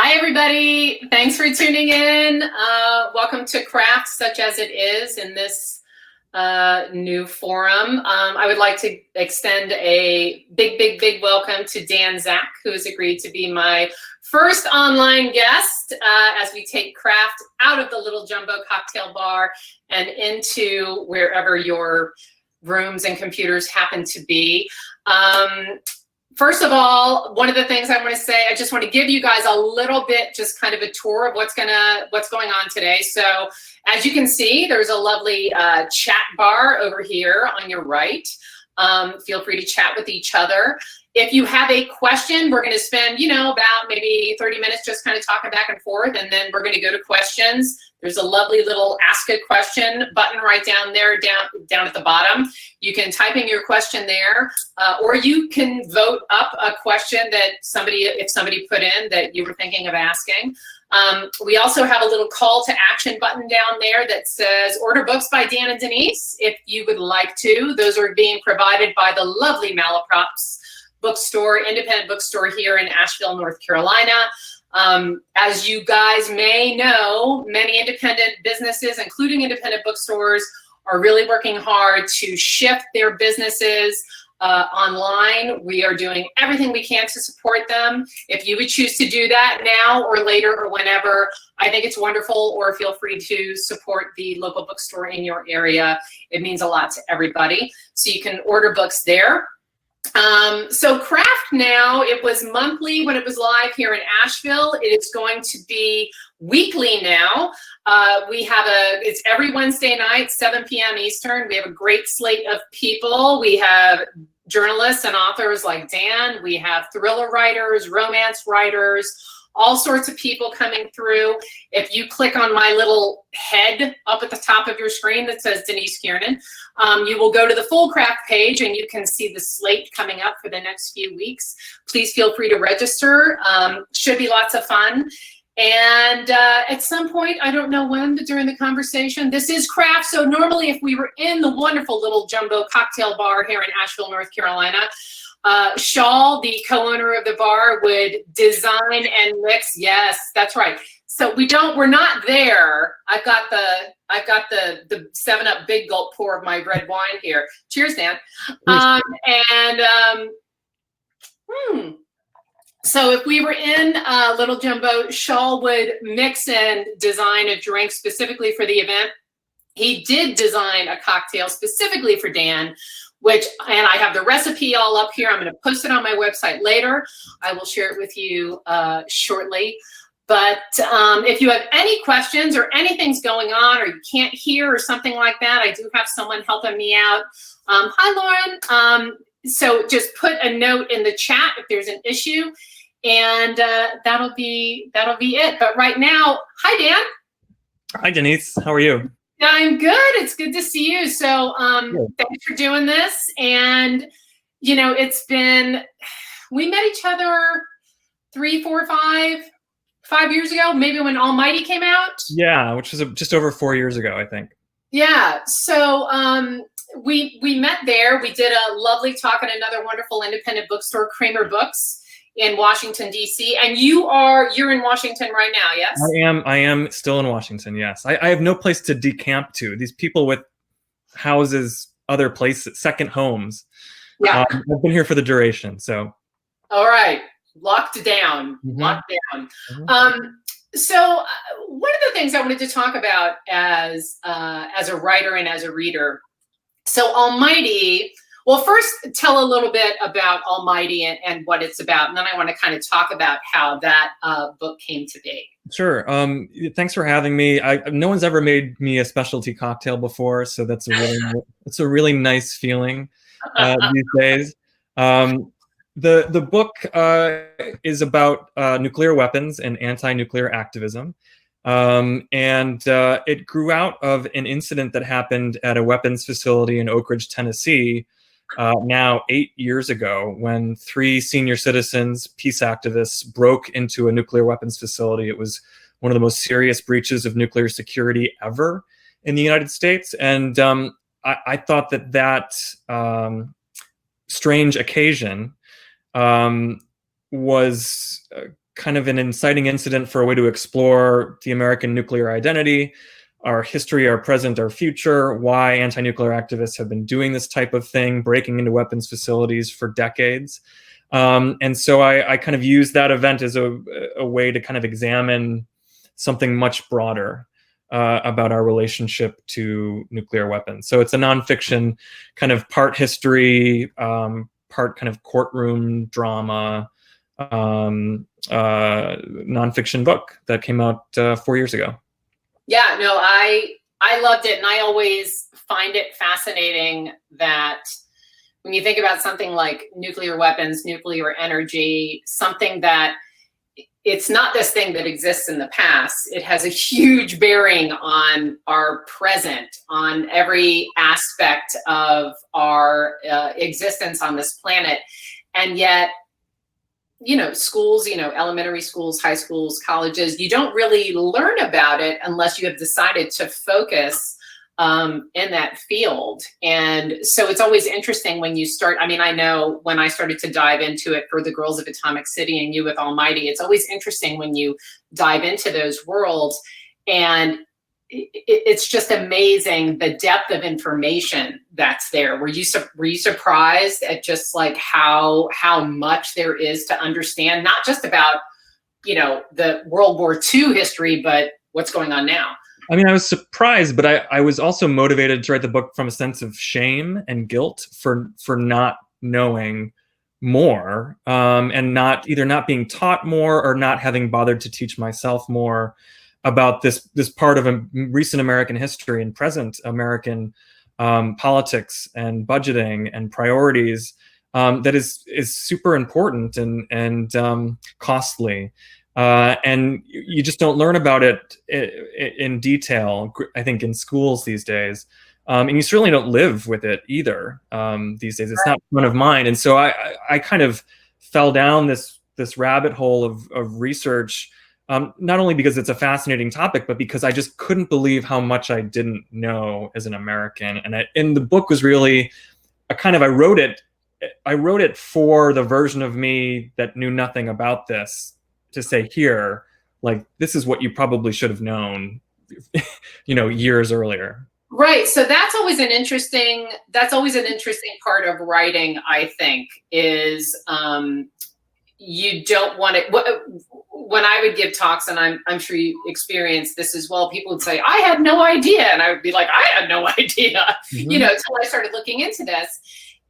Hi, everybody. Thanks for tuning in. Welcome to Craft Such As It Is in this new forum. I would like to extend a big welcome to Dan Zak, who has agreed to be my first online guest as we take craft out of the little jumbo cocktail bar and into wherever your rooms and computers happen to be. First of all, one of the things I want to say, I just want to give you guys a little bit, just kind of a tour of what's going on today. So as you can see, there's a lovely chat bar over here on your right. Feel free to chat with each other. If you have a question, we're going to spend, about maybe 30 minutes just kind of talking back and forth, and then we're going to go to questions. There's a lovely little ask a question button right down there, down at the bottom. You can type in your question there, or you can vote up a question that if somebody put in that you were thinking of asking. We also have a little call to action button down there that says order books by Dan and Denise if you would like to. Those are being provided by the lovely Malaprops bookstore, independent bookstore here in Asheville, North Carolina. As you guys may know, many independent businesses, including independent bookstores, are really working hard to shift their businesses online. We are doing everything we can to support them. If you would choose to do that now or later or whenever, I think it's wonderful, or feel free to support the local bookstore in your area. It means a lot to everybody. So you can order books there. So Craft now, it was monthly when it was live here in Asheville. It is going to be weekly now. It's every Wednesday night, 7 p.m. Eastern. We have a great slate of people. We have journalists and authors like Dan. We have thriller writers, romance writers, all sorts of people coming through. If you click on my little head up at the top of your screen that says Denise Kiernan, you will go to the full Craft page and you can see the slate coming up for the next few weeks. Please feel free to register. Should be lots of fun. And at some point, I don't know when, but during the conversation, this is Craft. So normally if we were in the wonderful little jumbo cocktail bar here in Asheville, North Carolina, Shawl, the co-owner of the bar, would design and mix. Yes, that's right. So we're not there. I've got the 7-Up big gulp pour of my red wine here. Cheers, Dan. So if we were in Little Jumbo, Shawl would mix and design a drink specifically for the event. He did design a cocktail specifically for Dan, and I have the recipe all up here. I'm going to post it on my website later. I will share it with you shortly. But if you have any questions or anything's going on or you can't hear or something like that, I do have someone helping me out. Hi, Lauren. So just put a note in the chat if there's an issue, and that'll be it. But right now, hi, Dan. Hi, Denise. How are you? I'm good. It's good to see you. So thanks for doing this. And, we met each other 3, 4, 5 years ago, maybe when Almighty came out. Yeah, which was just over 4 years ago, I think. Yeah. So we met there. We did a lovely talk at another wonderful independent bookstore, Kramer Books, in Washington, D.C. And you're in Washington right now, yes? I am still in Washington, yes. I have no place to decamp to. These people with houses, other places, second homes. Yeah. I've been here for the duration, so. All right. Locked down. Mm-hmm. Locked down. Mm-hmm. So one of the things I wanted to talk about as a writer and as a reader. So Almighty, well, first tell a little bit about Almighty and what it's about, and then I want to kind of talk about how that book came to be. Sure. Thanks for having me. No one's ever made me a specialty cocktail before, so it's a really nice feeling these days. The book is about nuclear weapons and anti-nuclear activism. And it grew out of an incident that happened at a weapons facility in Oak Ridge, Tennessee, now 8 years ago, when 3 senior citizens, peace activists, broke into a nuclear weapons facility. It was one of the most serious breaches of nuclear security ever in the United States. And I thought that strange occasion was kind of an inciting incident for a way to explore the American nuclear identity, our history, our present, our future, why anti-nuclear activists have been doing this type of thing, breaking into weapons facilities for decades. And so I kind of used that event as a way to kind of examine something much broader about our relationship to nuclear weapons. So it's a nonfiction, kind of part history, part kind of courtroom drama, nonfiction book that came out 4 years ago. Yeah, no, I loved it, and I always find it fascinating that when you think about something like nuclear weapons, nuclear energy, something that it's not this thing that exists in the past. It has a huge bearing on our present, on every aspect of our existence on this planet. And yet, you know, schools, you know, elementary schools, high schools, colleges, you don't really learn about it unless you have decided to focus in that field. And so it's always interesting when you start. I mean, I know when I started to dive into it for the Girls of Atomic City and You with Almighty, it's always interesting when you dive into those worlds. And it's just amazing the depth of information that's there. Were you surprised at just like how much there is to understand, not just about, you know, the World War II history, but what's going on now? I mean, I was surprised, but I was also motivated to write the book from a sense of shame and guilt for not knowing more, and either not being taught more or not having bothered to teach myself more about this part of recent American history and present American politics and budgeting and priorities that is super important and costly. And you just don't learn about it in detail, I think, in schools these days. And you certainly don't live with it either these days. It's not one of mine. And so I kind of fell down this rabbit hole of research, not only because it's a fascinating topic, but because I just couldn't believe how much I didn't know as an American. And the book was really I wrote it for the version of me that knew nothing about this, to say, here, like, this is what you probably should have known, you know, years earlier. Right. So that's always an interesting part of writing, I think, is you don't want it. When I would give talks, and I'm sure you experienced this as well, people would say, I had no idea. And I would be like, I had no idea, you know, until I started looking into this.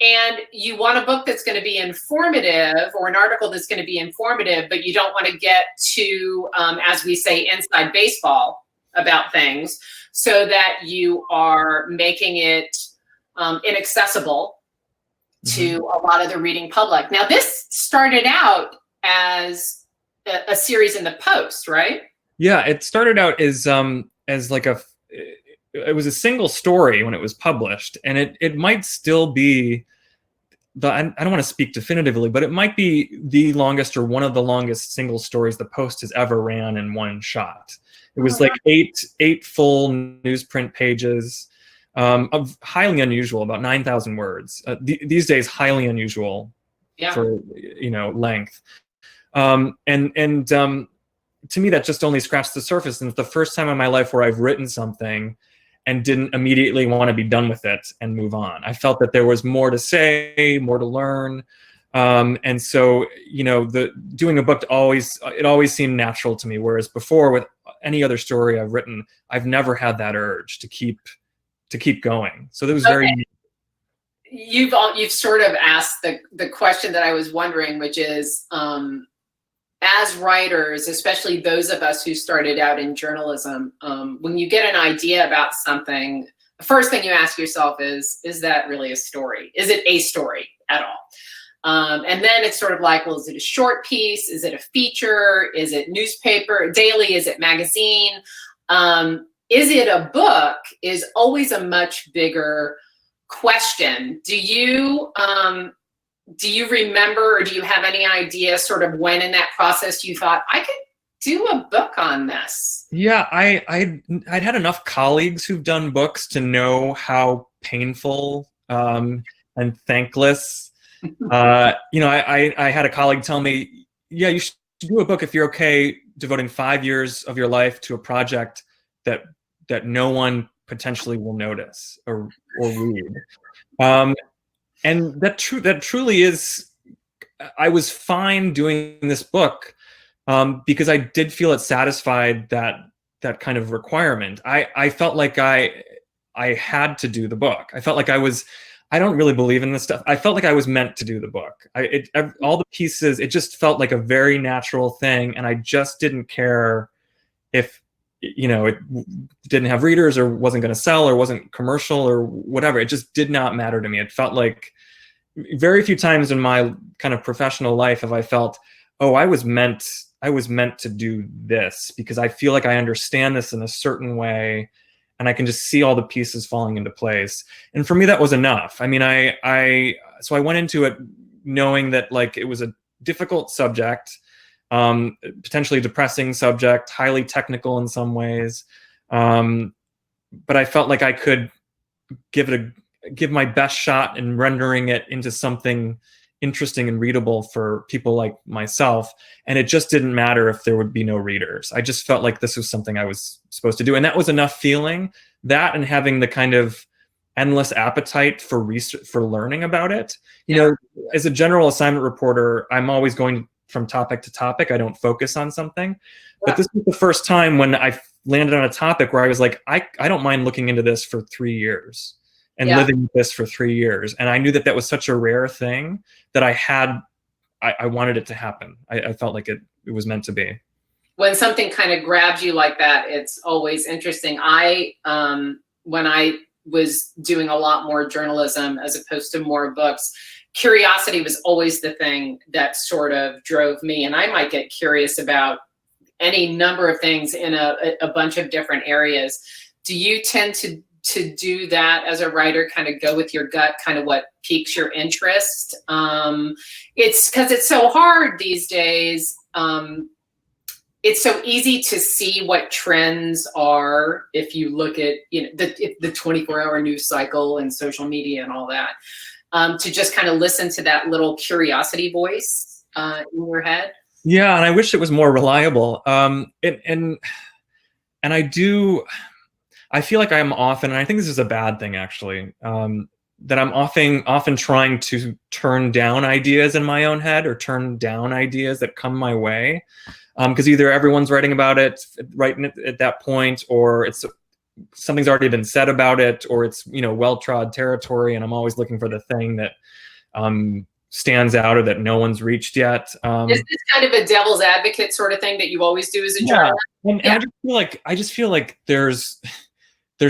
And you want a book that's going to be informative, or an article that's going to be informative, but you don't want to get too, as we say, inside baseball about things, so that you are making it inaccessible to a lot of the reading public. Now, this started out as a series in the Post, right? Yeah, it started out as like it was a single story when it was published, and it might still be I don't want to speak definitively, but it might be the longest or one of the longest single stories the Post has ever ran in one shot. It was like eight full newsprint pages, of highly unusual, about 9,000 words. These days, highly unusual for, you know, length. And to me, that just only scratched the surface. And it's the first time in my life where I've written something and didn't immediately want to be done with it and move on. I felt that there was more to say, more to learn. And so, you know, doing a book always seemed natural to me. Whereas before, with any other story I've written, I've never had that urge to keep going. So that was very. You've sort of asked the question that I was wondering, which is, as writers, especially those of us who started out in journalism, when you get an idea about something, the first thing you ask yourself is that really a story? Is it a story at all? And then it's sort of like, well, is it a short piece? Is it a feature? Is it newspaper, daily? Is it magazine? Is it a book? Is always a much bigger question. Do you remember, or do you have any idea sort of when in that process you thought, I could do a book on this? Yeah, I'd had enough colleagues who've done books to know how painful and thankless. You know, I had a colleague tell me, yeah, do a book if you're okay devoting 5 years of your life to a project that no one potentially will notice or read. And that truly is. I was fine doing this book because I did feel it satisfied that kind of requirement. I felt like I had to do the book. I felt like I don't really believe in this stuff. I felt like I was meant to do the book. All the pieces, it just felt like a very natural thing, and I just didn't care if it didn't have readers or wasn't going to sell or wasn't commercial or whatever. It just did not matter to me. It felt like very few times in my kind of professional life have I felt, oh, I was meant to do this because I feel like I understand this in a certain way and I can just see all the pieces falling into place. And for me, that was enough. I mean, so I went into it knowing that like it was a difficult subject, potentially depressing subject, highly technical in some ways. But I felt like I could give my best shot in rendering it into something interesting and readable for people like myself. And it just didn't matter if there would be no readers. I just felt like this was something I was supposed to do. And that was enough feeling, that and having the kind of endless appetite for research, for learning about it. You know, as a general assignment reporter, I'm always going from topic to topic. I don't focus on something. But this was the first time when I landed on a topic where I was like, I don't mind looking into this for 3 years and living with this for 3 years. And I knew that was such a rare thing that I wanted it to happen. I felt like it was meant to be. When something kind of grabs you like that, it's always interesting. When I was doing a lot more journalism as opposed to more books, curiosity was always the thing that sort of drove me. And I might get curious about any number of things in a bunch of different areas. Do you tend to do that as a writer, kind of go with your gut, kind of what piques your interest? It's because it's so hard these days. It's so easy to see what trends are if you look at the 24-hour news cycle and social media and all that. To just kind of listen to that little curiosity voice in your head. Yeah, and I wish it was more reliable. And I feel like I'm often, and I think this is a bad thing actually, that I'm often trying to turn down ideas in my own head or turn down ideas that come my way. Because either everyone's writing about it right at that point, or something's already been said about it, or it's well-trod territory, and I'm always looking for the thing that stands out or that no one's reached yet. Is this kind of a devil's advocate sort of thing that you always do as a journalist? And I just feel like there's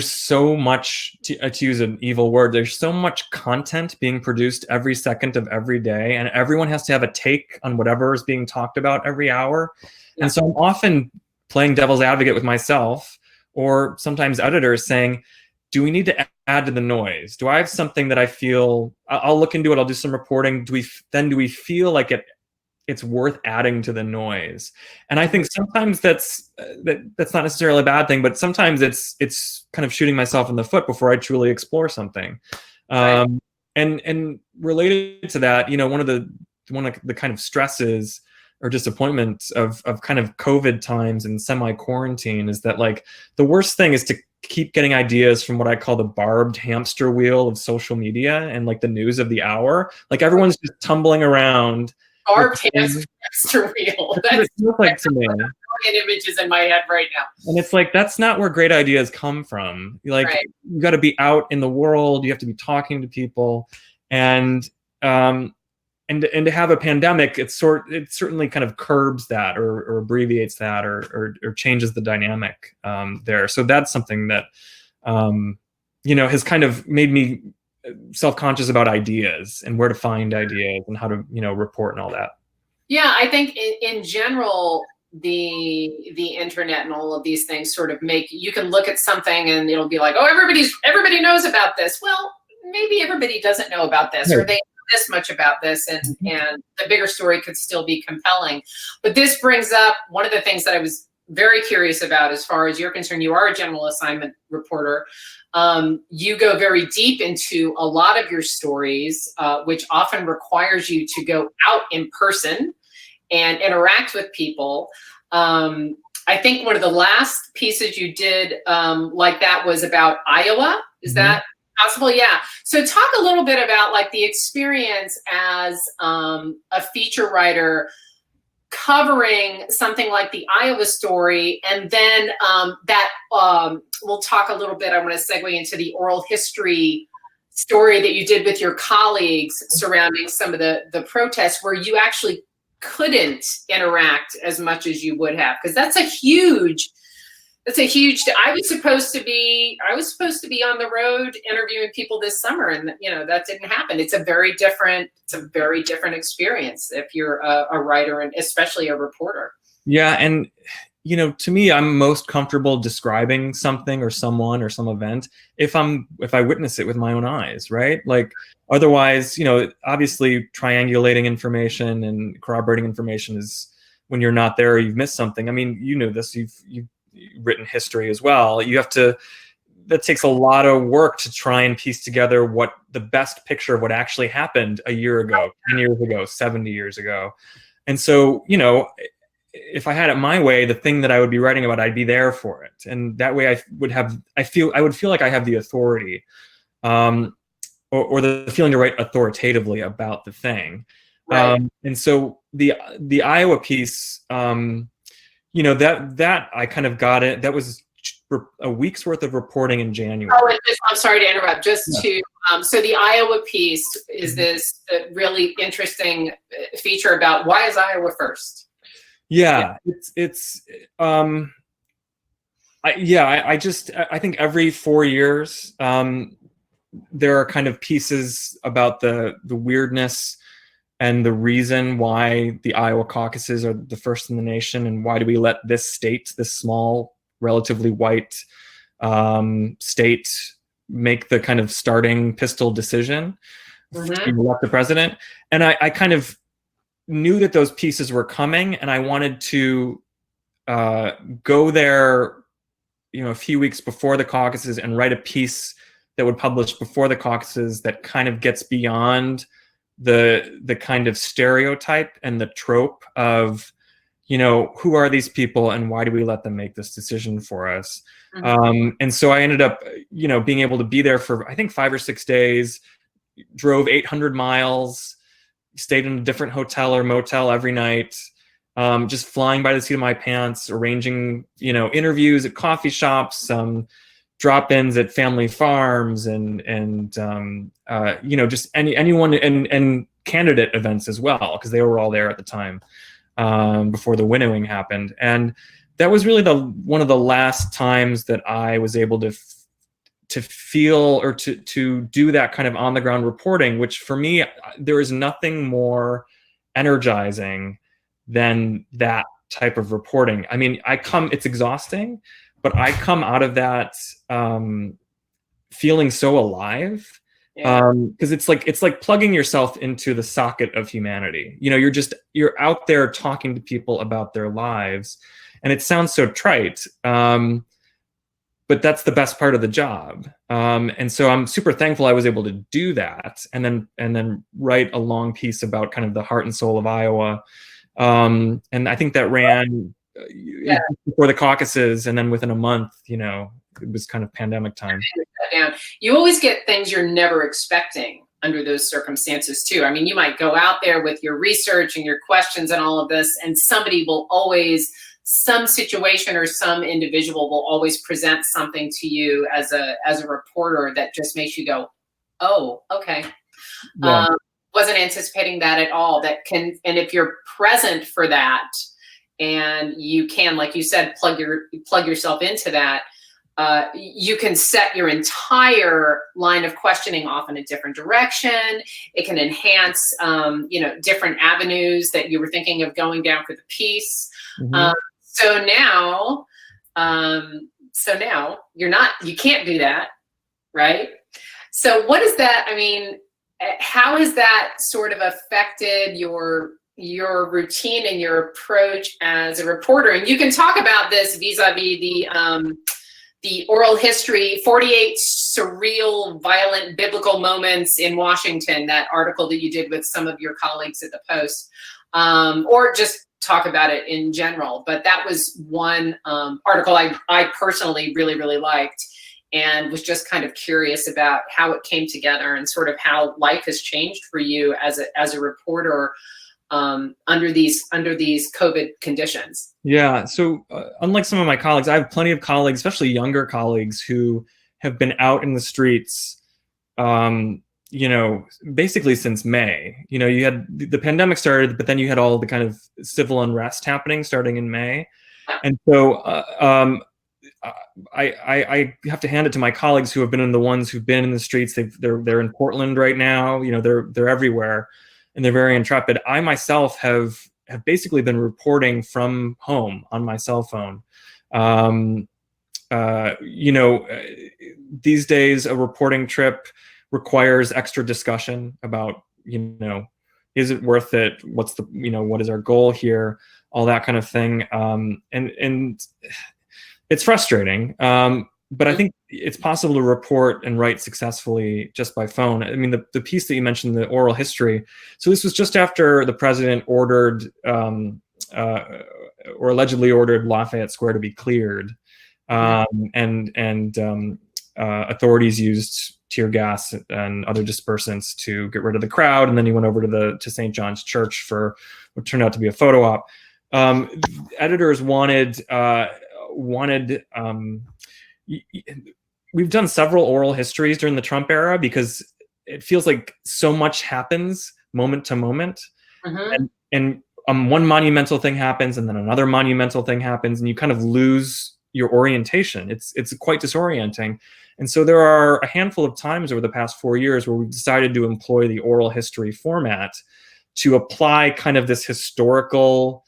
so much, to use an evil word, there's so much content being produced every second of every day, and everyone has to have a take on whatever is being talked about every hour. And so I'm often playing devil's advocate with myself, or sometimes editors saying, do we need to add to the noise? Do I have something that I feel, I'll look into it, I'll do some reporting. Do we feel like it's worth adding to the noise? And I think sometimes that's not necessarily a bad thing, but sometimes it's kind of shooting myself in the foot before I truly explore something. Right. And related to that, one of the kind of stresses or disappointments of kind of COVID times and semi-quarantine is that like the worst thing is to keep getting ideas from what I call the barbed hamster wheel of social media and like the news of the hour. Like everyone's just tumbling around. Barbed hamster wheel. That's like to me. Images in my head right now. And it's like, that's not where great ideas come from. Like you got to be out in the world. You have to be talking to people, and to have a pandemic, it certainly kind of curbs that or abbreviates that or changes the dynamic there. So that's something that has kind of made me self-conscious about ideas and where to find ideas and how to report and all that. Yeah, I think in general, the internet and all of these things sort of you can look at something and it'll be like, oh, everybody knows about this. Well, maybe everybody doesn't know about this, or they know this much about this, and the bigger story could still be compelling. But this brings up one of the things that I was very curious about as far as you're concerned. You are a general assignment reporter. You go very deep into a lot of your stories, which often requires you to go out in person and interact with people. I think one of the last pieces you did like that was about Iowa. Is that possible? Yeah. So talk a little bit about like the experience as a feature writer covering something like the Iowa story, and then we'll talk a little bit, I want to segue into the oral history story that you did with your colleagues surrounding some of the protests where you actually couldn't interact as much as you would have, because that's a huge, I was supposed to be on the road interviewing people this summer, and that didn't happen. It's a very different experience if you're a writer, and especially a reporter. Yeah, and to me, I'm most comfortable describing something or someone or some event if I witness it with my own eyes, right? Like otherwise, obviously triangulating information and corroborating information is when you're not there or you've missed something. I mean, this, you've written history as well. That takes a lot of work to try and piece together what the best picture of what actually happened a year ago, 10 years ago, 70 years ago. And so, if I had it my way, the thing that I would be writing about, I'd be there for it. And that way I would feel like I have the authority, or the feeling to write authoritatively about the thing. Right. And so the Iowa piece, that I kind of got it. That was a week's worth of reporting in January. Oh, and I'm sorry to interrupt. So the Iowa piece is this really interesting feature about why is Iowa first? Yeah. I think every 4 years, there are kind of pieces about the weirdness and the reason why the Iowa caucuses are the first in the nation, and why do we let this state, this small, relatively white state, make the kind of starting pistol decision to elect the president. And I kind of knew that those pieces were coming, and I wanted to go there, a few weeks before the caucuses and write a piece that would publish before the caucuses that kind of gets beyond the kind of stereotype and the trope of, who are these people and why do we let them make this decision for us? And so I ended up, being able to be there for, I think, 5 or 6 days, drove 800 miles, stayed in a different hotel or motel every night, just flying by the seat of my pants, arranging, interviews at coffee shops, drop-ins at family farms, and just anyone, and candidate events as well, because they were all there at the time, before the winnowing happened. And that was really one of the last times that I was able to feel, or to do that kind of on the ground reporting, which for me, there is nothing more energizing than that type of reporting. I mean, it's exhausting, but I come out of that feeling so alive, because it's like plugging yourself into the socket of humanity. You're out there talking to people about their lives, and it sounds so trite, but that's the best part of the job. And so I'm super thankful I was able to do that, and then write a long piece about kind of the heart and soul of Iowa. And I think that ran before the caucuses, and then within a month, it was kind of pandemic time. You always get things you're never expecting under those circumstances too. I mean, you might go out there with your research and your questions and all of this, and some situation or some individual will always present something to you as a reporter that just makes you go, oh, okay. Yeah. Wasn't anticipating that at all. And if you're present for that, and you can, like you said, plug yourself into that, you can set your entire line of questioning off in a different direction. It can enhance, different avenues that you were thinking of going down for the piece. So now you can't do that, right? So what is that? I mean, how has that sort of affected your routine and your approach as a reporter? And you can talk about this vis-a-vis the oral history, 48 surreal, violent biblical moments in Washington, that article that you did with some of your colleagues at the Post. or just talk about it in general. But that was one article I personally really, really liked, and was just kind of curious about how it came together and sort of how life has changed for you as a reporter under these COVID conditions. Yeah. So unlike some of my colleagues, I have plenty of colleagues, especially younger colleagues, who have been out in the streets, basically since May. You had the pandemic started, but then you had all the kind of civil unrest happening starting in May. And so I have to hand it to my colleagues who have been the ones who've been in the streets. They're in Portland right now. They're everywhere, and they're very intrepid. I myself have basically been reporting from home on my cell phone. These days, a reporting trip requires extra discussion about, is it worth it? What's what is our goal here? All that kind of thing. And it's frustrating. But I think it's possible to report and write successfully just by phone. I mean, the piece that you mentioned, the oral history. So this was just after the president ordered, or allegedly ordered, Lafayette Square to be cleared. And authorities used tear gas and other dispersants to get rid of the crowd. And then he went over to St. John's Church for what turned out to be a photo op. Editors wanted. We've done several oral histories during the Trump era because it feels like so much happens moment to moment, and one monumental thing happens, and then another monumental thing happens, and you kind of lose your orientation. It's quite disorienting. And so there are a handful of times over the past 4 years where we've decided to employ the oral history format to apply kind of this historical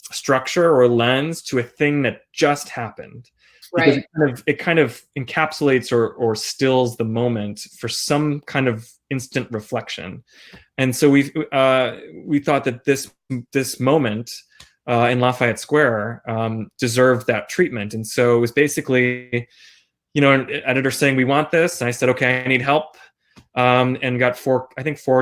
structure or lens to a thing that just happened. Right. Because it kind of encapsulates or stills the moment for some kind of instant reflection. And so we thought that this moment in Lafayette Square deserved that treatment. And so it was basically, an editor saying, we want this. And I said, okay, I need help. And got four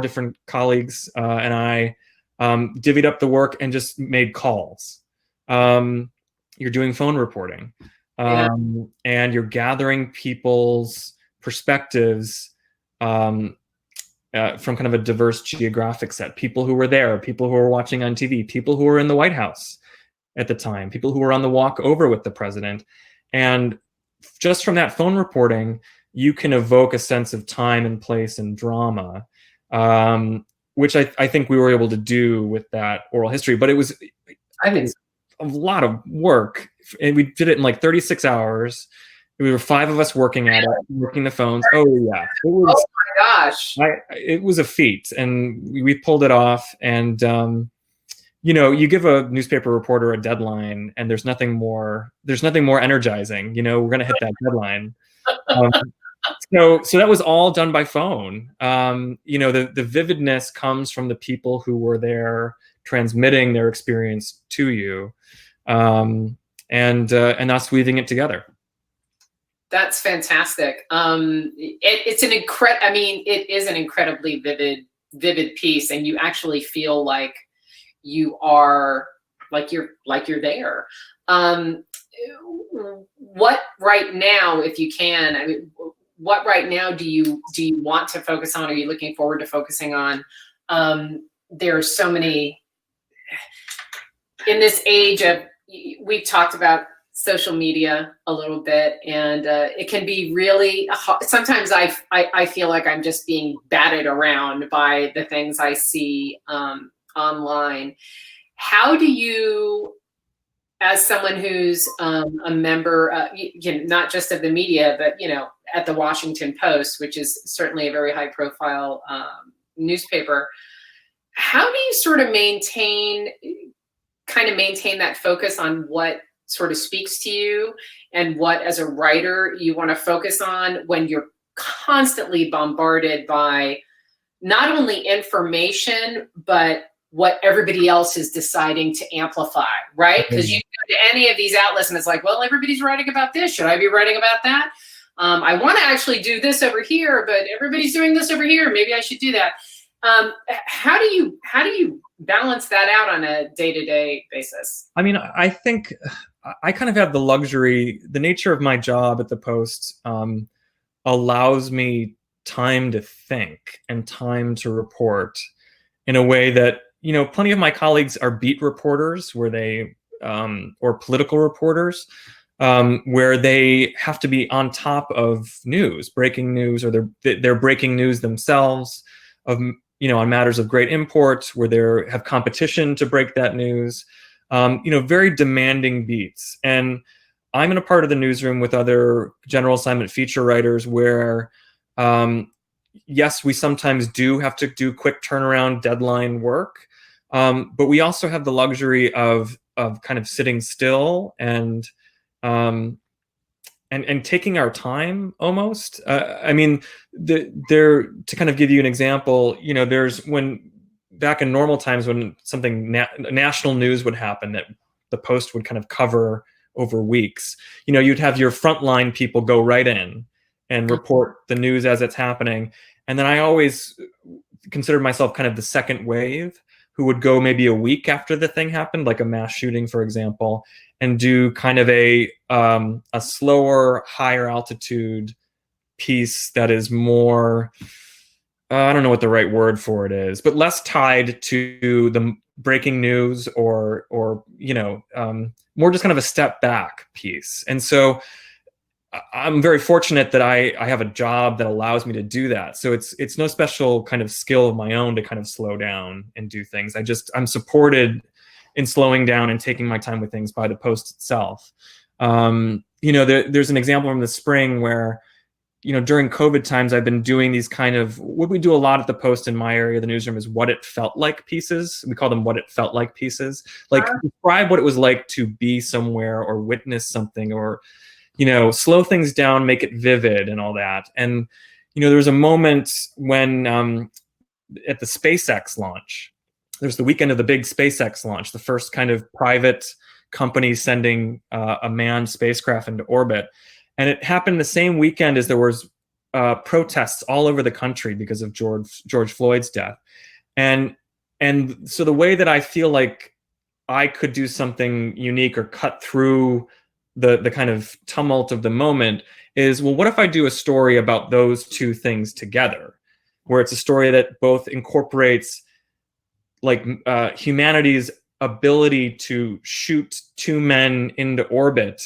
different colleagues and I divvied up the work and just made calls. You're doing phone reporting. And you're gathering people's perspectives from kind of a diverse geographic set. People who were there, people who were watching on TV, people who were in the White House at the time, people who were on the walk over with the president. And just from that phone reporting, you can evoke a sense of time and place and drama, which I think we were able to do with that oral history. But it was, I think, a lot of work. And we did it in like 36 hours. We were 5 of us working at it, working the phones. Oh yeah. Oh my gosh. It was a feat, and we pulled it off. And, you give a newspaper reporter a deadline and there's nothing more energizing, we're going to hit that deadline. So that was all done by phone. The vividness comes from the people who were there transmitting their experience to you. And us weaving it together. That's fantastic. It is an incredibly vivid piece, and you actually feel like you are you're there. What right now, if you can, what right now do you want to focus on? Are you looking forward to focusing on? There are so many in this age of. We've talked about social media a little bit, and it can be really sometimes I feel like I'm just being batted around by the things I see online. How do you, as someone who's a member, not just of the media, but at the Washington Post, which is certainly a very high profile newspaper, how do you sort of maintain that focus on what sort of speaks to you and what, as a writer, you want to focus on when you're constantly bombarded by not only information, but what everybody else is deciding to amplify, right? Because you go to any of these outlets and it's like, well, everybody's writing about this. Should I be writing about that? I want to actually do this over here, but everybody's doing this over here. Maybe I should do that. How do you balance that out on a day-to-day basis? I mean, I think I kind of have the luxury. The nature of my job at the Post allows me time to think and time to report in a way that, you know, plenty of my colleagues are beat reporters, where they or political reporters, where they have to be on top of news, breaking news, or they're breaking news themselves of, you know, on matters of great import, where they have competition to break that news. You know, very demanding beats. And I'm in a part of the newsroom with other general assignment feature writers where, yes, we sometimes do have to do quick turnaround deadline work, but we also have the luxury of kind of sitting still and taking our time almost. I mean, to kind of give you an example, you know, there's when back in normal times when something national news would happen that the Post would kind of cover over weeks, you know, you'd have your frontline people go right in and report the news as it's happening. And then I always considered myself kind of the second wave, who would go maybe a week after the thing happened, like a mass shooting, for example, and do kind of a slower, higher altitude piece that is more, I don't know what the right word for it is, but less tied to the breaking news or you know, more just kind of a step back piece. And so I'm very fortunate that I have a job that allows me to do that. So it's no special kind of skill of my own to kind of slow down and do things. I'm supported in slowing down and taking my time with things by the Post itself. You know, there's an example from the spring where, you know, during COVID times, I've been doing these kind of, what we do a lot at the Post in my area of the newsroom is what it felt like pieces. We call them what it felt like pieces. Like, describe what it was like to be somewhere or witness something, or, you know, slow things down, make it vivid and all that. And, you know, there was a moment when at the SpaceX launch, there's the weekend of the big SpaceX launch, the first kind of private company sending a manned spacecraft into orbit. And it happened the same weekend as there was protests all over the country because of George Floyd's death. And so the way that I feel like I could do something unique or cut through the kind of tumult of the moment is, well, what if I do a story about those two things together, where it's a story that both incorporates like humanity's ability to shoot two men into orbit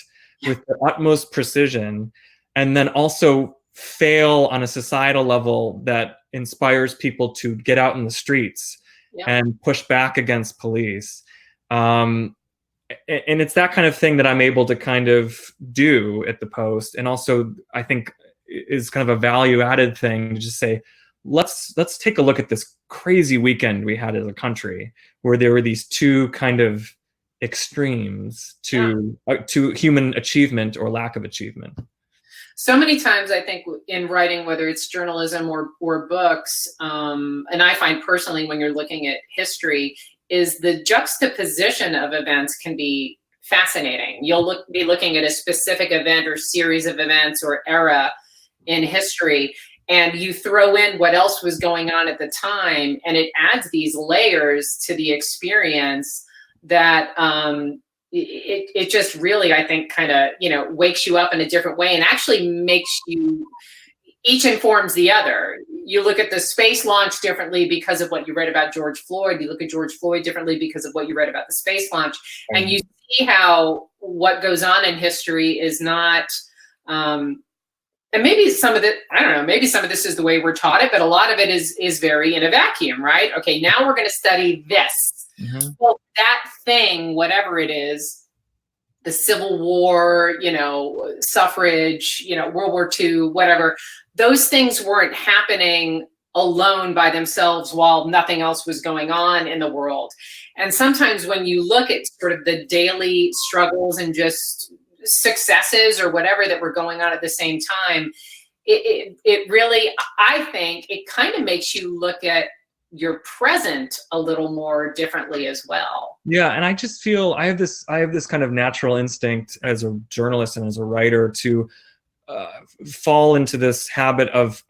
with the utmost precision, and then also fail on a societal level that inspires people to get out in the streets and push back against police. And it's that kind of thing that I'm able to kind of do at the Post. And also, I think is kind of a value added thing to just say, let's take a look at this crazy weekend we had as a country, where there were these two kind of extremes to human achievement or lack of achievement. So many times I think in writing, whether it's journalism or books, and I find personally when you're looking at history, is the juxtaposition of events can be fascinating. You'll be looking at a specific event or series of events or era in history, and you throw in what else was going on at the time, and it adds these layers to the experience that it just really, I think, kind of, you know, wakes you up in a different way and actually makes you, each informs the other. You look at the space launch differently because of what you read about George Floyd. You look at George Floyd differently because of what you read about the space launch. And you see how what goes on in history is not, and maybe some of it, I don't know, maybe some of this is the way we're taught it, but a lot of it is very in a vacuum, right? Okay, now we're going to study this. Mm-hmm. Well, that thing, whatever it is, the Civil War, you know, suffrage, you know, World War II, whatever, those things weren't happening alone by themselves while nothing else was going on in the world. And sometimes when you look at sort of the daily struggles and just successes or whatever that were going on at the same time, it really, I think it kind of makes you look at your present a little more differently as well. Yeah, and I just feel I have this kind of natural instinct as a journalist and as a writer to fall into this habit of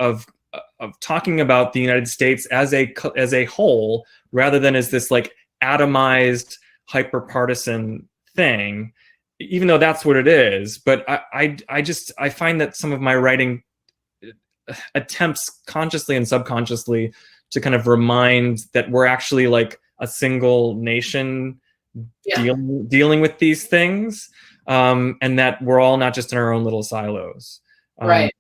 talking about the United States as a whole, rather than as this like atomized, hyper partisan thing, even though that's what it is. But I find that some of my writing attempts consciously and subconsciously to kind of remind that we're actually like a single nation dealing with these things, and that we're all not just in our own little silos. Right.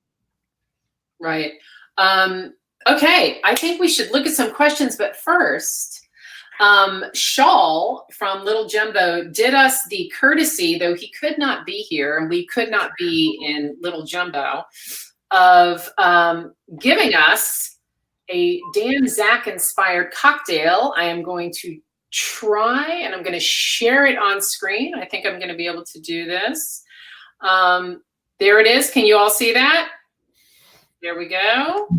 Okay, I think we should look at some questions, but first, Shawl from Little Jumbo did us the courtesy, though he could not be here and we could not be in Little Jumbo, of giving us a Dan Zak inspired cocktail. I am going to try and I'm going to share it on screen. I think I'm going to be able to do this. There it is. Can you all see that? There we go.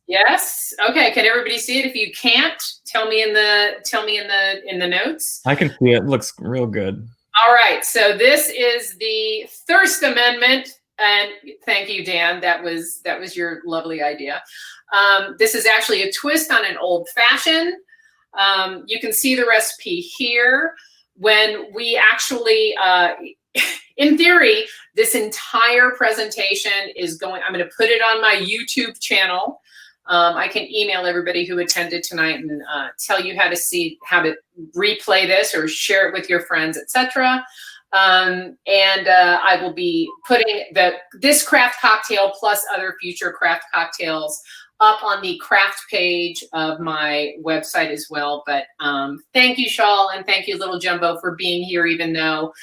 Yes. Okay. Can everybody see it? If you can't, tell me in the notes. I can see it. It looks real good. All right. So this is the Thirst Amendment, and thank you, Dan. That was your lovely idea. This is actually a twist on an old fashioned. You can see the recipe here. When we actually, in theory, this entire presentation is going, I'm going to put it on my YouTube channel. I can email everybody who attended tonight and tell you how to replay this or share it with your friends, etc. I will be putting this craft cocktail plus other future craft cocktails up on the craft page of my website as well. But thank you, Shawl, and thank you, Little Jumbo, for being here, even though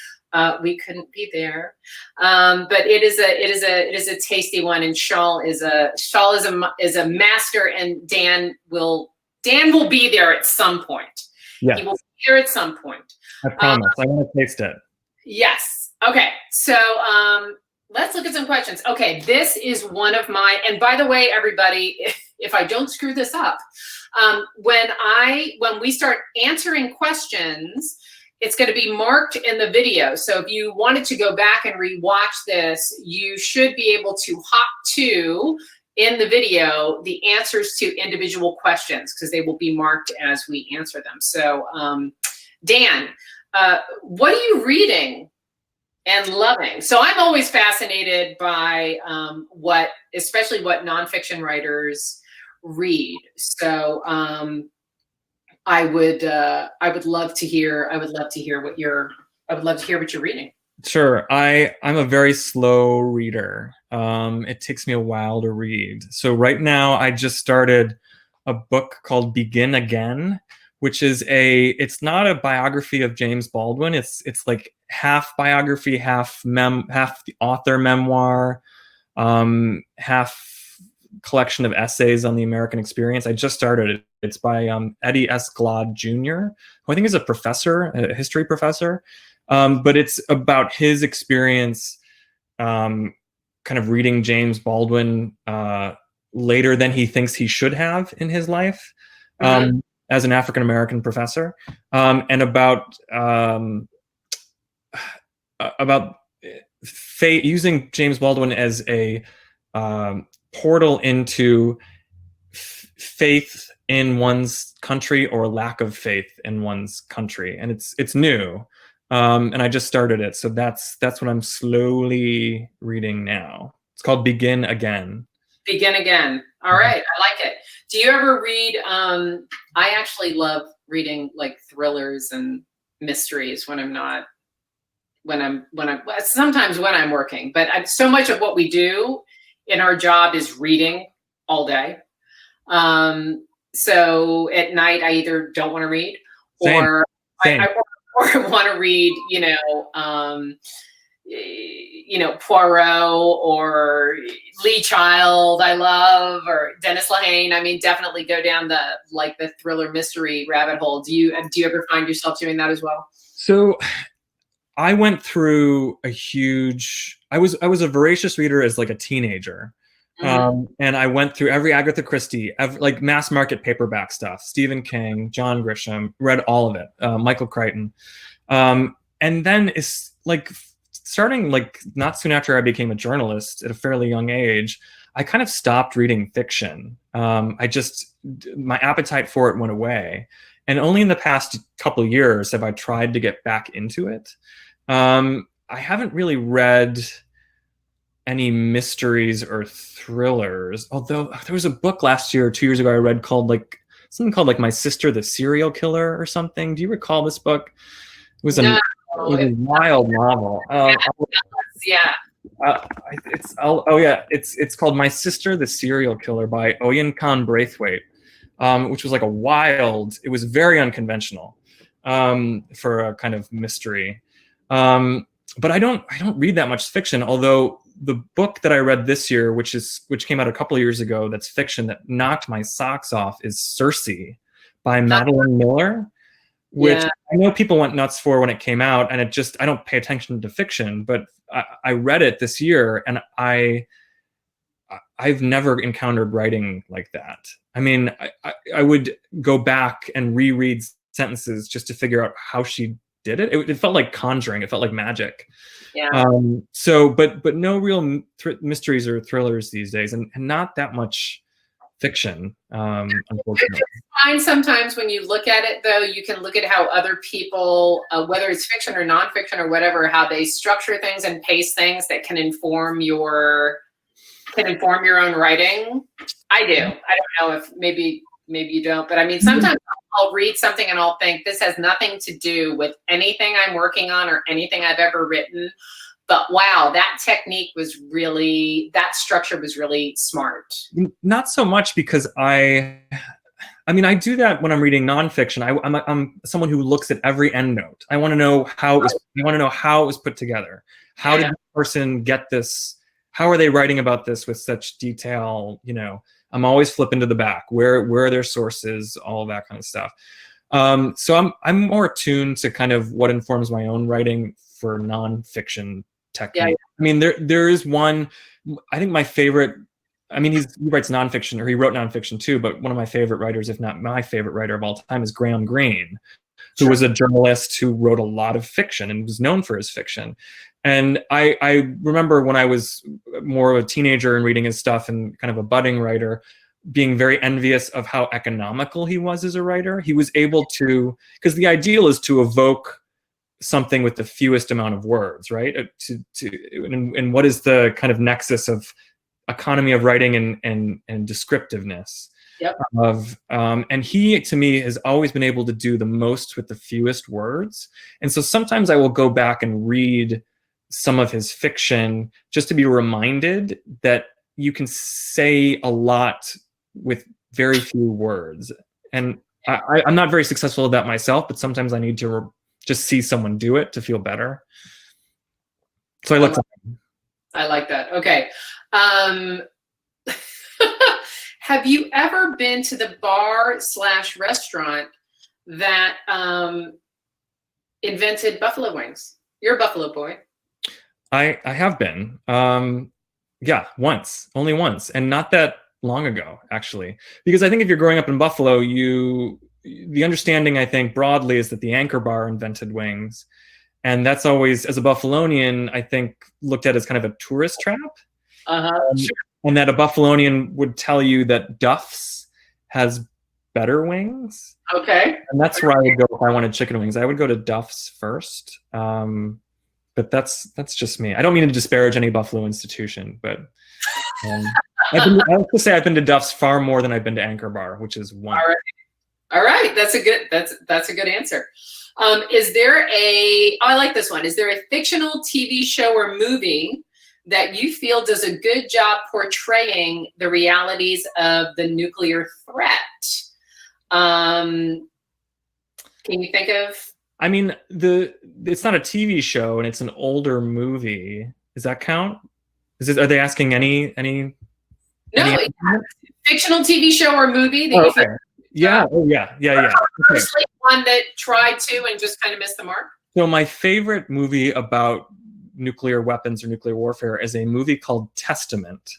we couldn't be there. But it is a tasty one, and Shawl is a master, and Dan will be there at some point. Yes. He will be there at some point. I promise. I want to taste it. Yes. Okay. So let's look at some questions. Okay, this is one of my, and by the way, everybody, if I don't screw this up, when we start answering questions, it's going to be marked in the video. So if you wanted to go back and rewatch this, you should be able to hop to, in the video, the answers to individual questions, because they will be marked as we answer them. So Dan, what are you reading and loving? So I'm always fascinated by especially what nonfiction writers read. So I would love to hear what you're reading. Sure. I'm a very slow reader. It takes me a while to read. So right now I just started a book called Begin Again, which is it's not a biography of James Baldwin. It's like half biography, half the author memoir, half collection of essays on the American experience. I just started it. It's by Eddie S. Glaude Jr., who I think is a history professor. But it's about his experience kind of reading James Baldwin later than he thinks he should have in his life. As an African-American professor, and about using James Baldwin as a portal into faith in one's country or lack of faith in one's country. And it's new. And I just started it. So that's what I'm slowly reading now. It's called Begin Again. Begin Again. All right. I like it. Do you ever read, I actually love reading like thrillers and mysteries sometimes when I'm working, but so much of what we do in our job is reading all day. So at night I either don't want to read or I want to read, Poirot or Lee Child, I love, or Dennis Lehane. I mean, definitely go down the thriller mystery rabbit hole. Do you ever find yourself doing that as well? So I went through I was a voracious reader as like a teenager. And I went through every Agatha Christie, like mass market paperback stuff, Stephen King, John Grisham, read all of it, Michael Crichton. And then it's like starting like not soon after I became a journalist at a fairly young age, I kind of stopped reading fiction. My appetite for it went away. And only in the past couple of years have I tried to get back into it. I haven't really read any mysteries or thrillers, although there was a book last year or 2 years ago I read called something called My Sister the Serial Killer or something. Do you recall this book? It was a wild novel. Yeah. It's called My Sister the Serial Killer by Oyen Khan Braithwaite, which was it was very unconventional for a kind of mystery. But I don't read that much fiction, although the book that I read this year, which came out a couple of years ago, that's fiction that knocked my socks off, is Circe by Madeline Miller, which I know people went nuts for when it came out, and I don't pay attention to fiction, but I read it this year, and I've never encountered writing like that. I mean, I would go back and reread sentences just to figure out how she did it. It felt like conjuring. It felt like magic. Yeah. But no real mysteries or thrillers these days, and not that much fiction, unfortunately. I find sometimes when you look at it, though, you can look at how other people, whether it's fiction or nonfiction or whatever, how they structure things and pace things that can inform your own writing. I do. I don't know if maybe you don't, but I mean, sometimes I'll read something and I'll think this has nothing to do with anything I'm working on or anything I've ever written. But wow, that structure was really smart. Not so much because I do that when I'm reading nonfiction. I'm someone who looks at every endnote. I want to know how it was put together. How did the person get this? How are they writing about this with such detail? I'm always flipping to the back. Where are their sources? All of that kind of stuff. So I'm more attuned to kind of what informs my own writing for nonfiction technique. Yeah. I mean, there is one. I think my favorite. I mean, he writes nonfiction, or he wrote nonfiction too. But one of my favorite writers, if not my favorite writer of all time, is Graeme Greene, who was a journalist who wrote a lot of fiction and was known for his fiction. And I remember when I was more of a teenager and reading his stuff and kind of a budding writer, being very envious of how economical he was as a writer. He was able to, because the ideal is to evoke something with the fewest amount of words, right? And what is the kind of nexus of economy of writing and descriptiveness? Yep. And he, to me, has always been able to do the most with the fewest words. And so sometimes I will go back and read some of his fiction just to be reminded that you can say a lot with very few words. And I'm not very successful at that myself, but sometimes I need to just see someone do it to feel better. So I look to him. I like that. Okay. Have you ever been to the bar/restaurant that invented buffalo wings? You're a Buffalo boy. I have been. Only once, and not that long ago, actually. Because I think if you're growing up in Buffalo, the understanding, I think, broadly is that the Anchor Bar invented wings. And that's always, as a Buffalonian, I think, looked at as kind of a tourist trap. Sure. And that a Buffalonian would tell you that Duff's has better wings. Okay. And that's where I would go if I wanted chicken wings. I would go to Duff's first. But that's just me. I don't mean to disparage any Buffalo institution, but I have to say I've been to Duff's far more than I've been to Anchor Bar, which is one. All right. That's a good answer. I like this one. Is there a fictional TV show or movie that you feel does a good job portraying the realities of the nuclear threat? Can you think of? I mean, it's not a TV show and it's an older movie. Does that count? Are they asking any fictional TV show or movie that you okay. Yeah. Okay. One that tried to and just kind of missed the mark? So my favorite movie about nuclear weapons or nuclear warfare is a movie called Testament,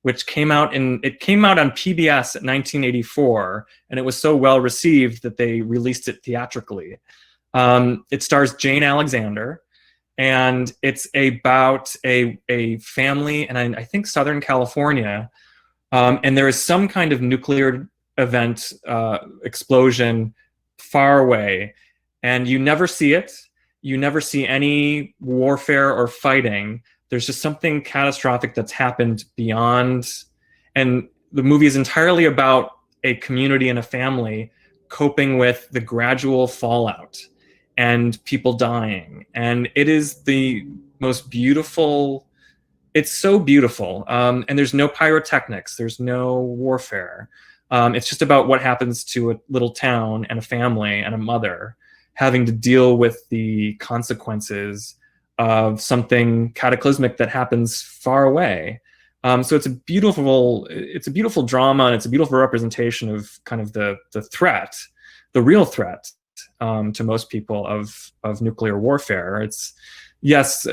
which came out on PBS in 1984, and it was so well received that they released it theatrically. It stars Jane Alexander, and it's about a family, and I think Southern California, and there is some kind of nuclear event, explosion far away, and you never see it. You never see any warfare or fighting. There's just something catastrophic that's happened beyond, and the movie is entirely about a community and a family coping with the gradual fallout and people dying. And it is the most beautiful, it's so beautiful. And there's no pyrotechnics, there's no warfare. It's just about what happens to a little town and a family and a mother having to deal with the consequences of something cataclysmic that happens far away. So it's a beautiful drama, and it's a beautiful representation of kind of the threat, the real threat, to most people of nuclear warfare. It's, yes,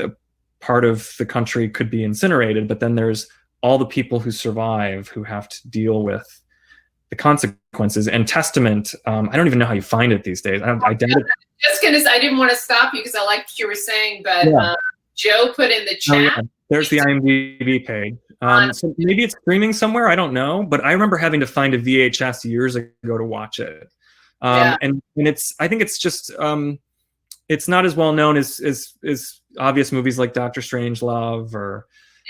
part of the country could be incinerated, but then there's all the people who survive who have to deal with the consequences. And Testament, I don't even know how you find it these days. I doubt it. Just gonna, I didn't want to stop you because I liked what you were saying, but yeah. Joe put in the chat. Oh, yeah. There's the IMDb page. So maybe it's streaming somewhere, I don't know, but I remember having to find a VHS years ago to watch it. And it's, I think it's just, it's not as well known as obvious movies like Doctor Strangelove, or,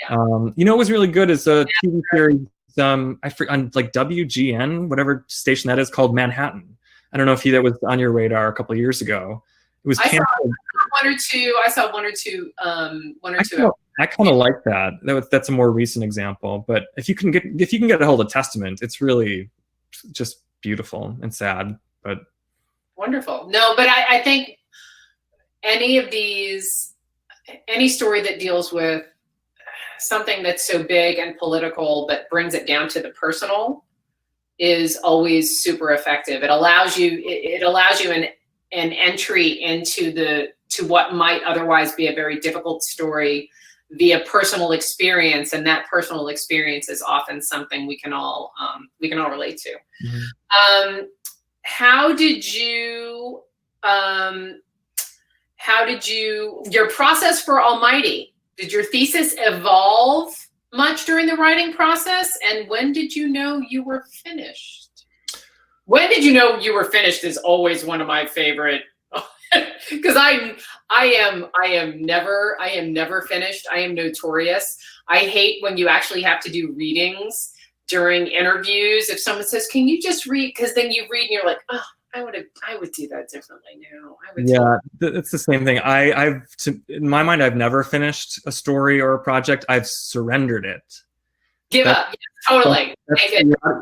you know, it was really good as a TV series, on like WGN, whatever station that is, called Manhattan. I don't know if that was on your radar a couple of years ago. It was canceled. I saw one or two. I kind of like that. That's a more recent example. But if you can get a hold of Testament, it's really just beautiful and sad. But wonderful. No, but I think any story that deals with something that's so big and political but brings it down to the personal is always super effective. It allows you an entry into what might otherwise be a very difficult story via personal experience, and that personal experience is often something we can all relate to. Mm-hmm. How did your process for Almighty? Did your thesis evolve much during the writing process? And when did you know you were finished? When did you know you were finished is always one of my favorite, because I am never finished. I am notorious. I hate when you actually have to do readings during interviews. If someone says, "Can you just read?" Because then you read and you're like, "Oh, I would do that differently now." It's the same thing. In my mind, I've never finished a story or a project. I've surrendered it. Give up. Yeah, totally.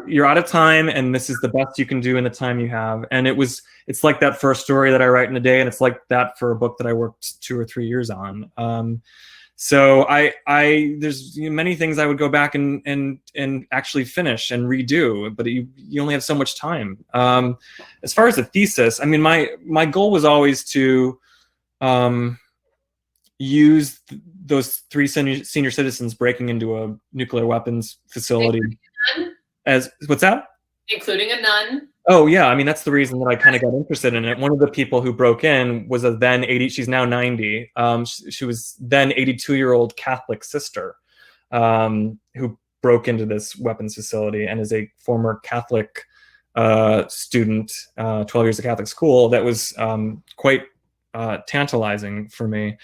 You're out of time, and this is the best you can do in the time you have. And it's like that for a story that I write in a day, and it's like that for a book that I worked 2 or 3 years on. So there's many things I would go back and actually finish and redo, but you only have so much time. As far as the thesis, I mean, my goal was always to use those 3 senior citizens breaking into a nuclear weapons facility as, what's that? Including a nun. Oh yeah, I mean, that's the reason that I kind of got interested in it. One of the people who broke in was a then 80, she's now 90. She was then 82-year-old Catholic sister who broke into this weapons facility, and is a former Catholic student, 12 years of Catholic school. That was quite tantalizing for me.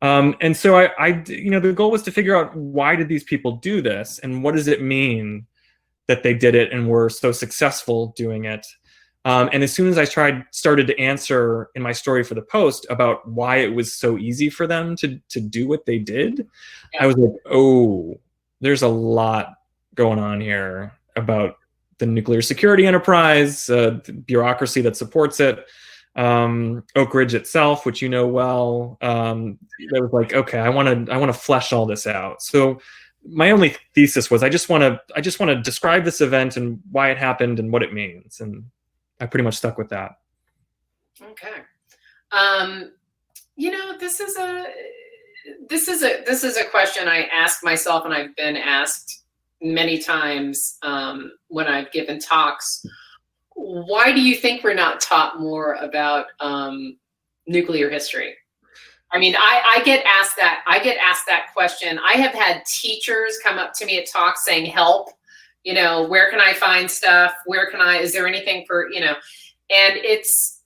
And so the goal was to figure out, why did these people do this, and what does it mean that they did it and were so successful doing it. And as soon as I started to answer in my story for the Post about why it was so easy for them to do what they did, I was like, oh, there's a lot going on here about the nuclear security enterprise, the bureaucracy that supports it, Oak Ridge itself, which you know well. That was like, okay, I want to flesh all this out. So my only thesis was, I just want to describe this event and why it happened and what it means, and I pretty much stuck with that. Okay. This is a question I ask myself, and I've been asked many times when I've given talks. Why do you think we're not taught more about nuclear history? I mean, I get asked that. I get asked that question. I have had teachers come up to me at talks saying, help, you know, where can I find stuff? Is there anything for, you know, and it's,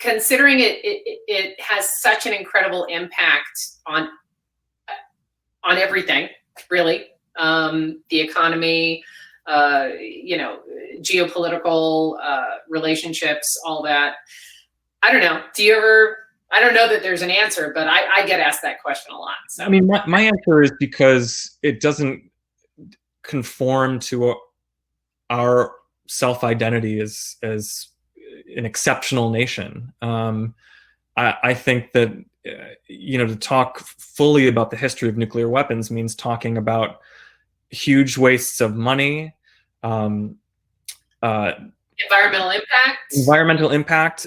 considering it has such an incredible impact on everything, really. The economy, you know, geopolitical relationships, all that. I don't know. I don't know that there's an answer, but I get asked that question a lot. So. I mean, my answer is because it doesn't conform to our self-identity as an exceptional nation. I think that, you know, to talk fully about the history of nuclear weapons means talking about huge wastes of money, environmental impact,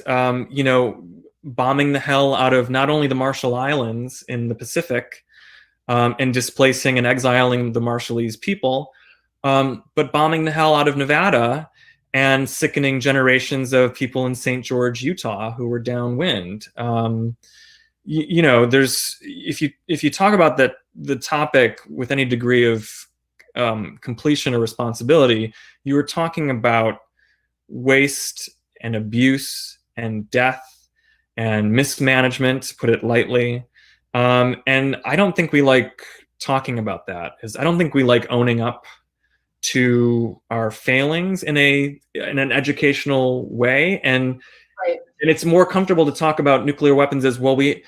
you know, bombing the hell out of not only the Marshall Islands in the Pacific, and displacing and exiling the Marshallese people, but bombing the hell out of Nevada and sickening generations of people in St. George, Utah, who were downwind. You know, there's, if you talk about the topic with any degree of completion or responsibility, you were talking about waste and abuse and death and mismanagement, to put it lightly. And I don't think we like talking about that, because I don't think we like owning up to our failings in an educational way. And right. And it's more comfortable to talk about nuclear weapons as, well, we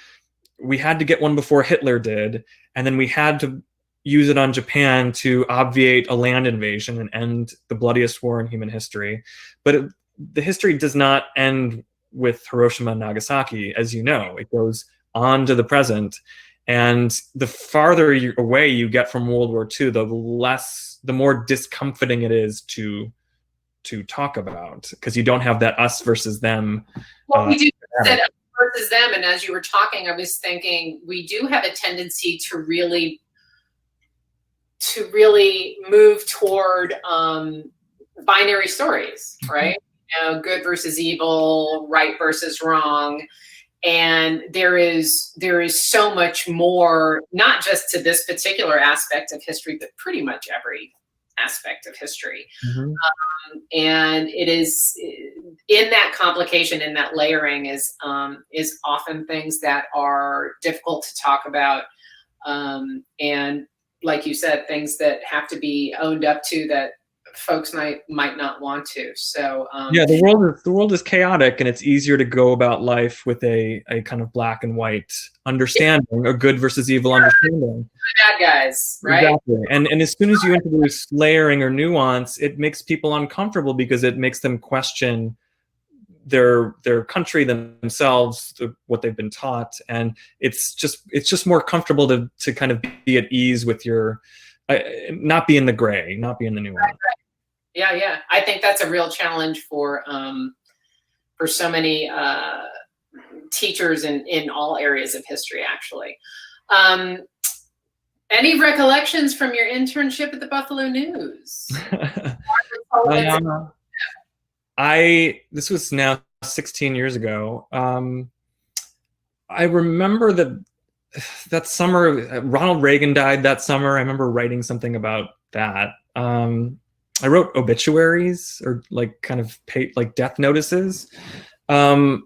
had to get one before Hitler did, and then we had to use it on Japan to obviate a land invasion and end the bloodiest war in human history. But the history does not end with Hiroshima and Nagasaki, as you know. It goes on to the present. And the farther away you get from World War II, the more discomforting it is to talk about, because you don't have that us versus them. Well, we do said us versus them, and as you were talking, I was thinking we do have a tendency to really move toward binary stories, right? You know, good versus evil, right versus wrong. And there is so much more, not just to this particular aspect of history, but pretty much every aspect of history. Mm-hmm. And it is in that complication, in that layering is often things that are difficult to talk about. And like you said, things that have to be owned up to that folks might not want to. So yeah, the world is chaotic, and it's easier to go about life with a kind of black and white understanding, a good versus evil understanding. Bad guys, right? Exactly. And as soon as you introduce layering or nuance, it makes people uncomfortable, because it makes them question their country, themselves, what they've been taught, and it's just more comfortable to kind of be at ease with your not be in the gray, not be in the nuance. Right. Yeah. I think that's a real challenge for so many teachers in all areas of history, actually. Any recollections from your internship at the Buffalo News? This was now 16 years ago. I remember that summer, Ronald Reagan died that summer. I remember writing something about that. I wrote obituaries, or like kind of like death notices. That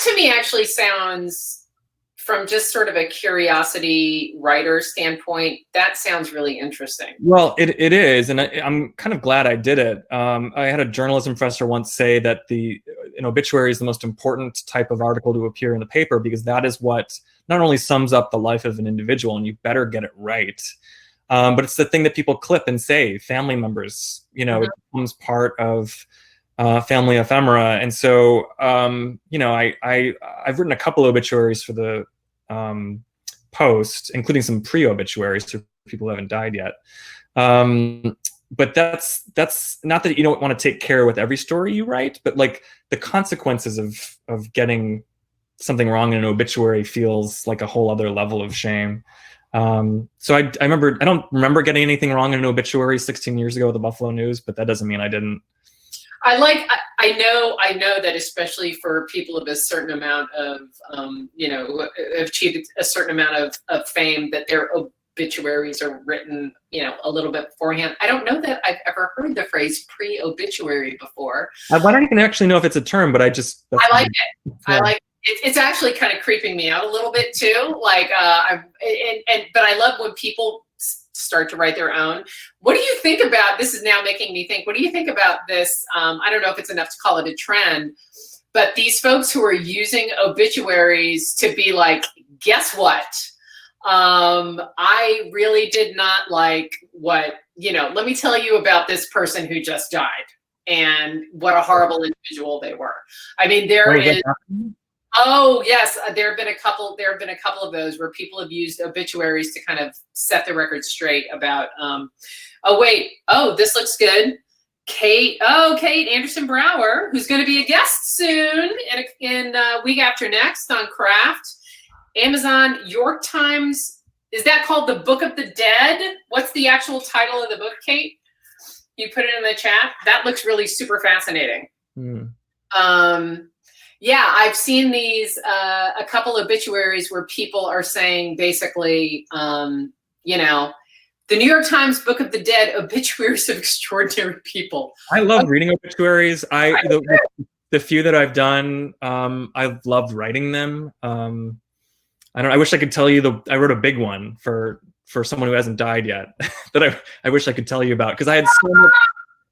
to me actually sounds, from just sort of a curiosity writer standpoint, that sounds really interesting. Well, it is, and I'm kind of glad I did it. I had a journalism professor once say that an obituary is the most important type of article to appear in the paper, because that is what not only sums up the life of an individual, and you better get it right, but it's the thing that people clip and say, family members, you know, it becomes part of family ephemera. And so, you know, I've written a couple obituaries for the Post, including some pre-obituaries for people who haven't died yet. But that's not that you don't want to take care with every story you write, but like the consequences of getting something wrong in an obituary feels like a whole other level of shame. So I don't remember getting anything wrong in an obituary 16 years ago at the Buffalo News, but that doesn't mean I didn't. I know that especially for people of a certain amount of, who have achieved a certain amount of fame, that their obituaries are written, a little bit beforehand. I don't know that I've ever heard the phrase pre-obituary before. I don't even actually know if it's a term, but I like it. I like it. It's actually kind of creeping me out a little bit too. Like, but I love when people start to write their own. What do you think about, this is now making me think, what do you think about this? I don't know if it's enough to call it a trend, but these folks who are using obituaries to be like, guess what? I really did not like what, let me tell you about this person who just died and what a horrible individual they were. I mean, oh yes, there have been a couple of those where people have used obituaries to kind of set the record straight about, this looks good. Kate Anderson Brower, who's going to be a guest soon in week after next on Craft. Amazon, York Times, is that called The Book of the Dead? What's the actual title of the book, Kate? You put it in the chat. That looks really super fascinating. Yeah, I've seen these, a couple obituaries where people are saying basically, the New York Times Book of the Dead, obituaries of extraordinary people. I love reading obituaries. The few that I've done, I've loved writing them. I wish I could tell you I wrote a big one for someone who hasn't died yet that I wish I could tell you about, because I had so much,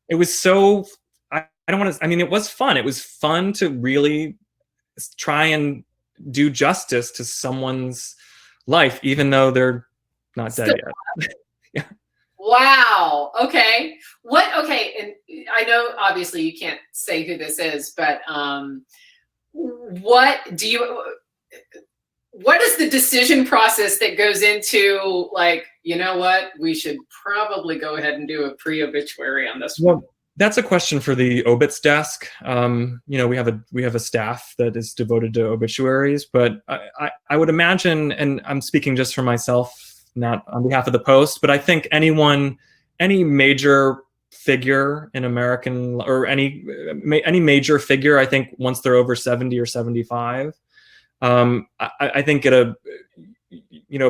it was so, I don't want to, I mean, it was fun. It was fun to really try and do justice to someone's life, even though they're not dead yet. Yeah. Wow. Okay. Okay. And I know obviously you can't say who this is, but what is the decision process that goes into, like, what, we should probably go ahead and do a pre-obituary on this one? That's a question for the obits desk. We have a staff that is devoted to obituaries, but I would imagine, and I'm speaking just for myself, not on behalf of the Post, but I think any major figure in American, or any major figure, I think once they're over 70 or 75, I think at a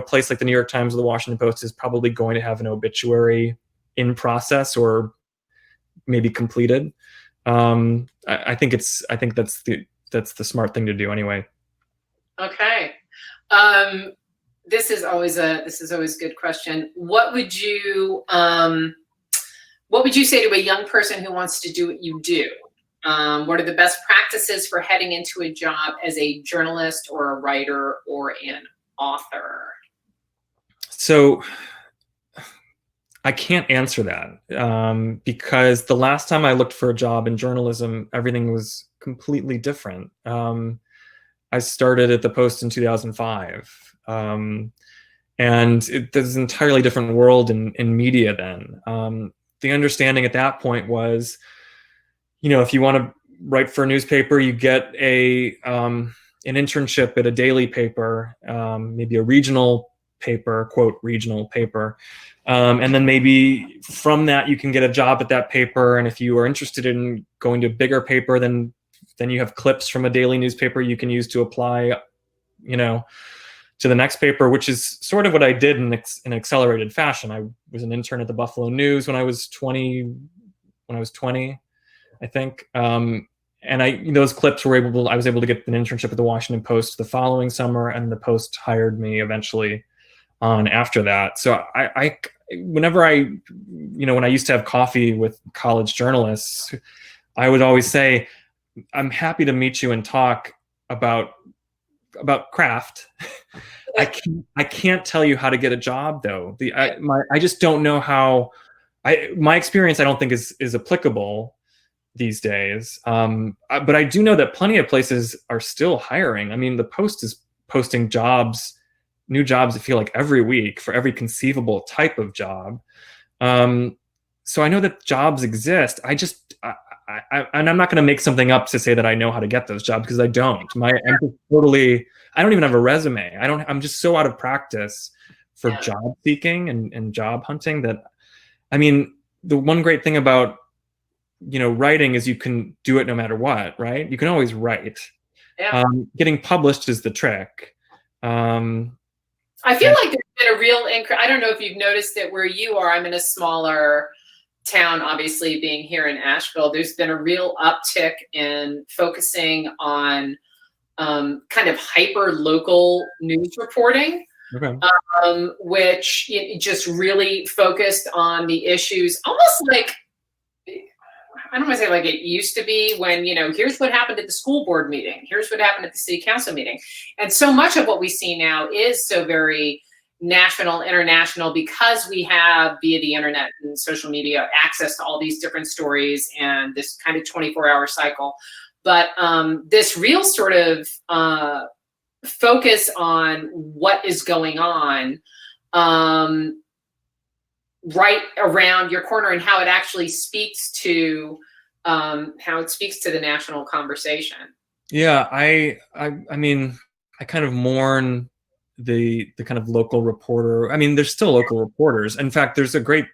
place like the New York Times or the Washington Post is probably going to have an obituary in process or maybe completed. I think that's the smart thing to do anyway. Okay. This is always a good question. What would you say to a young person who wants to do what you do? What are the best practices for heading into a job as a journalist or a writer or an author? So I can't answer that because the last time I looked for a job in journalism, everything was completely different. I started at the Post in 2005. And there's an entirely different world in media then. The understanding at that point was, if you want to write for a newspaper, you get an internship at a daily paper, maybe a regional paper, quote, regional paper. And then maybe from that, you can get a job at that paper. And if you are interested in going to a bigger paper, then you have clips from a daily newspaper you can use to apply, to the next paper, which is sort of what I did in accelerated fashion. I was an intern at the Buffalo News when I was 20, I think. And those clips I was able to get an internship at the Washington Post the following summer, and the Post hired me eventually on after that. So whenever when I used to have coffee with college journalists, I would always say, I'm happy to meet you and talk about craft. I can't tell you how to get a job though. I just don't know how. My experience I don't think is applicable these days. But I do know that plenty of places are still hiring. I mean, the Post is posting new jobs, I feel like every week for every conceivable type of job. So I know that jobs exist. And I'm not going to make something up to say that I know how to get those jobs, because I don't. I don't even have a resume. I'm just so out of practice for job seeking and job hunting that, I mean, the one great thing about writing is you can do it no matter what, right? You can always write. Yeah. Getting published is the trick. I feel like there's been a real I don't know if you've noticed it where you are. I'm in a smaller town, obviously being here in Asheville. There's been a real uptick in focusing on kind of hyper local news reporting, Okay. which just really focused on the issues, almost like, I don't want to say like it used to be when, here's what happened at the school board meeting. Here's what happened at the city council meeting. And so much of what we see now is so very national, international, because we have via the internet and social media access to all these different stories and this kind of 24-hour cycle. But this real sort of focus on what is going on right around your corner and how it actually speaks to the national conversation. Yeah, I mean, I kind of mourn the kind of local reporter. I mean, there's still local reporters. In fact, there's a great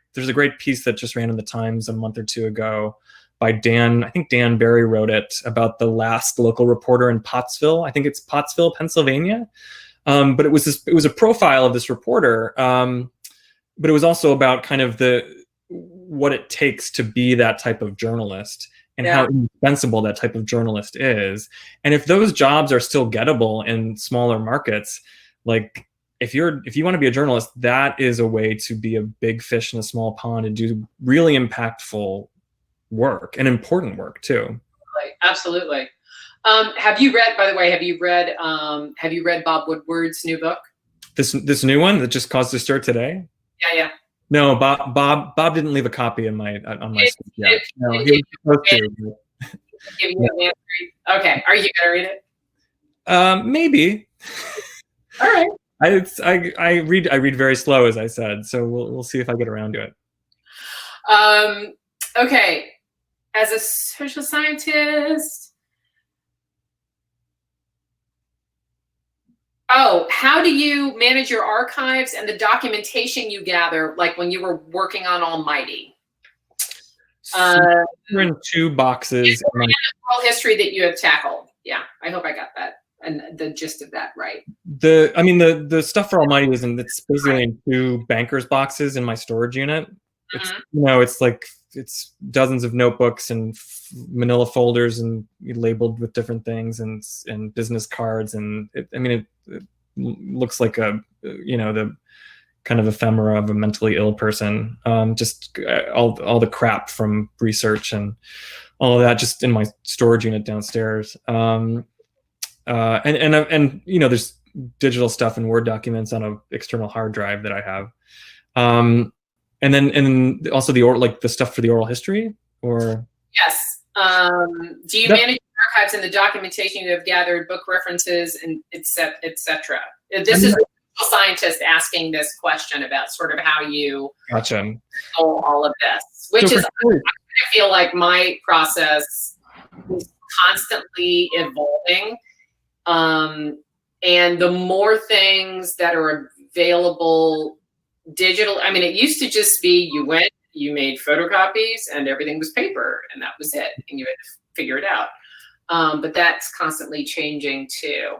piece that just ran in the Times a month or two ago by Dan. I think Dan Barry wrote it, about the last local reporter in Pottsville. I think it's Pottsville, Pennsylvania. But it was a profile of this reporter. But it was also about kind of what it takes to be that type of journalist and how indispensable that type of journalist is. And if those jobs are still gettable in smaller markets, like if you want to be a journalist, that is a way to be a big fish in a small pond and do really impactful work and important work too. Absolutely. Have you read Bob Woodward's new book? This new one that just caused a stir today? Yeah. No, Bob didn't leave a copy on my script yet. No, he was supposed to. Give you an answer. Okay, are you gonna read it? Maybe. All right. I read very slow, as I said, so we'll see if I get around to it. Okay, as a social scientist. Oh, how do you manage your archives and the documentation you gather, like when you were working on Almighty? We're in two boxes. And oral history that you have tackled. Yeah, I hope I got that and the gist of that right. The stuff for Almighty it's basically in two bankers boxes in my storage unit. Mm-hmm. It's dozens of notebooks and manila folders and labeled with different things and business cards, and it looks like the kind of ephemera of a mentally ill person. Just all the crap from research and all of that just in my storage unit downstairs. And there's digital stuff and Word documents on an external hard drive that I have. And then also the stuff for the oral history, or yes. Do you manage archives and the documentation you have gathered, book references, and etc.? This is a scientist asking this question about sort of how you gotcha all of this, which is I feel like my process is constantly evolving, and the more things that are available. Digital, it used to just be you made photocopies and everything was paper and that was it and you had to figure it out. But that's constantly changing too.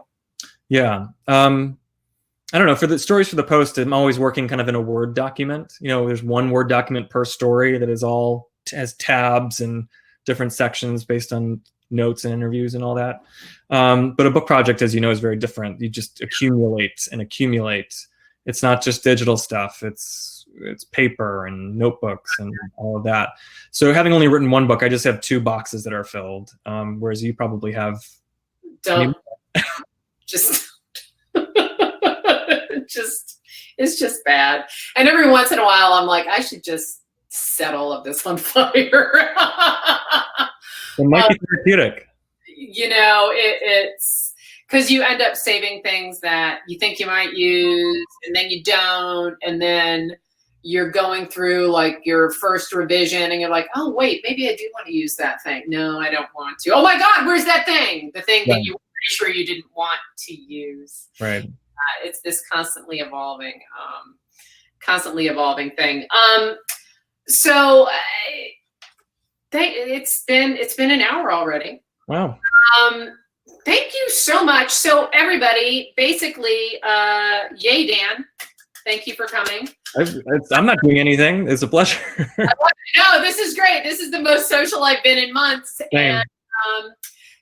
Yeah. I don't know, for the stories for the Post, I'm always working kind of in a Word document. There's one Word document per story that has tabs and different sections based on notes and interviews and all that. But a book project, as you know, is very different. You just accumulate and accumulate. It's not just digital stuff. It's paper and notebooks and all of that. So having only written one book, I just have two boxes that are filled, whereas you probably have. It's just bad. And every once in a while, I'm like, I should just set all of this on fire. It might be therapeutic. It's because you end up saving things that you think you might use and then you don't, and then you're going through like your first revision and you're like, oh wait, maybe I do want to use that thing. No, I don't want to. Oh my God, where's that thing? The thing that you were pretty sure you didn't want to use. Right. It's this constantly evolving thing. So It's been an hour already. Wow. Thank you so much. So everybody, basically, yay, Dan. Thank you for coming. I'm not doing anything. It's a pleasure. No, this is great. This is the most social I've been in months. Same. And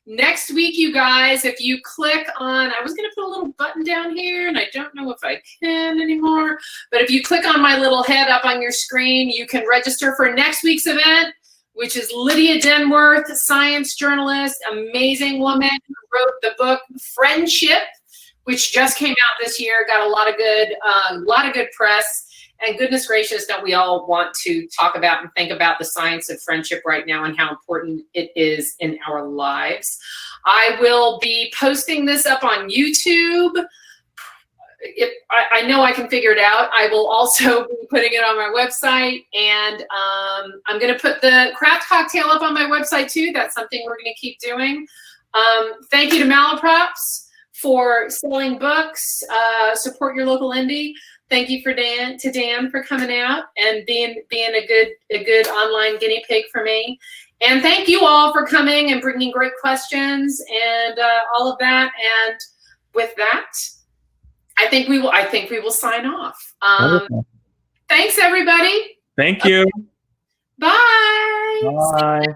next week, you guys, if you click on, I was going to put a little button down here, and I don't know if I can anymore. But if you click on my little head up on your screen, you can register for next week's event, which is Lydia Denworth, science journalist, amazing woman who wrote the book Friendship, which just came out this year, got a lot of good press. And goodness gracious, don't we all want to talk about and think about the science of friendship right now and how important it is in our lives. I will be posting this up on YouTube. I know I can figure it out. I will also be putting it on my website, and I'm going to put the craft cocktail up on my website too. That's something we're going to keep doing. Thank you to Malaprops for selling books. Support your local indie. Thank you to Dan for coming out and being a good online guinea pig for me. And thank you all for coming and bringing great questions and all of that. And with that, I think we will sign off. Thanks, everybody. Thank you. Bye. Bye.